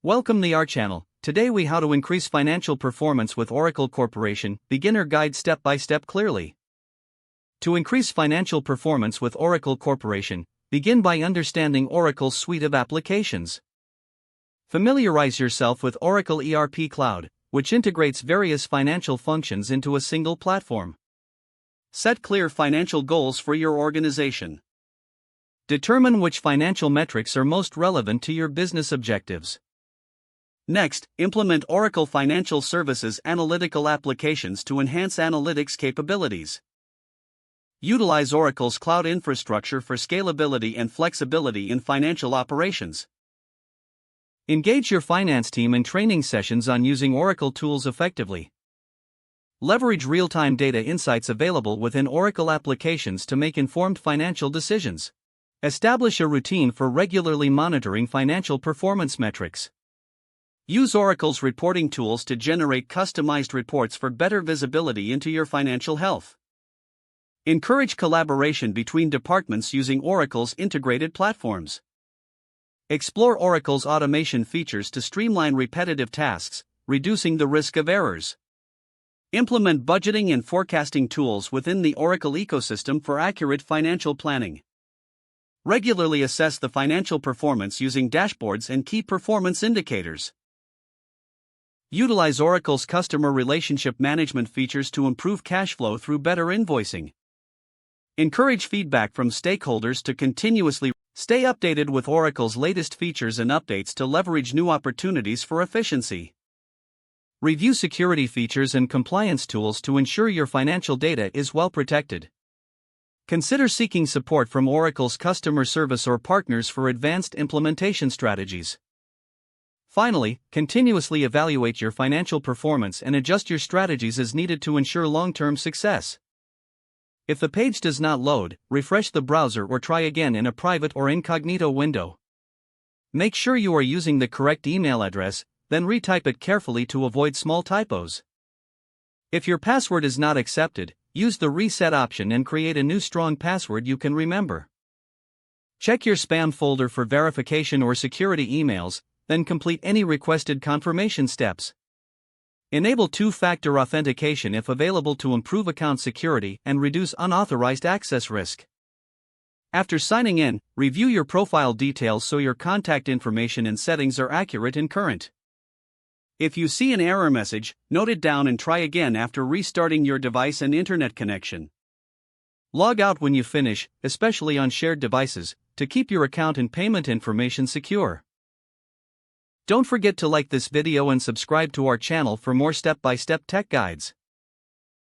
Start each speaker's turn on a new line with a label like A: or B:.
A: Welcome to our channel. Today we how to increase financial performance with Oracle Corporation, beginner guide step by step clearly. To increase financial performance with Oracle Corporation, begin by understanding Oracle's suite of applications. Familiarize yourself with Oracle ERP Cloud, which integrates various financial functions into a single platform. Set clear financial goals for your organization. Determine which financial metrics are most relevant to your business objectives. Next, implement Oracle Financial Services analytical applications to enhance analytics capabilities. Utilize Oracle's cloud infrastructure for scalability and flexibility in financial operations. Engage your finance team in training sessions on using Oracle tools effectively. Leverage real-time data insights available within Oracle applications to make informed financial decisions. Establish a routine for regularly monitoring financial performance metrics. Use Oracle's reporting tools to generate customized reports for better visibility into your financial health. Encourage collaboration between departments using Oracle's integrated platforms. Explore Oracle's automation features to streamline repetitive tasks, reducing the risk of errors. Implement budgeting and forecasting tools within the Oracle ecosystem for accurate financial planning. Regularly assess the financial performance using dashboards and key performance indicators. Utilize Oracle's customer relationship management features to improve cash flow through better invoicing. Encourage feedback from stakeholders to continuously stay updated with Oracle's latest features and updates to leverage new opportunities for efficiency. Review security features and compliance tools to ensure your financial data is well protected. Consider seeking support from Oracle's customer service or partners for advanced implementation strategies. Finally, continuously evaluate your financial performance and adjust your strategies as needed to ensure long-term success. If the page does not load, refresh the browser or try again in a private or incognito window. Make sure you are using the correct email address, then retype it carefully to avoid small typos. If your password is not accepted, use the reset option and create a new strong password you can remember. Check your spam folder for verification or security emails, then complete any requested confirmation steps. Enable two-factor authentication if available to improve account security and reduce unauthorized access risk. After signing in, review your profile details so your contact information and settings are accurate and current. If you see an error message, note it down and try again after restarting your device and internet connection. Log out when you finish, especially on shared devices, to keep your account and payment information secure. Don't forget to like this video and subscribe to our channel for more step-by-step tech guides.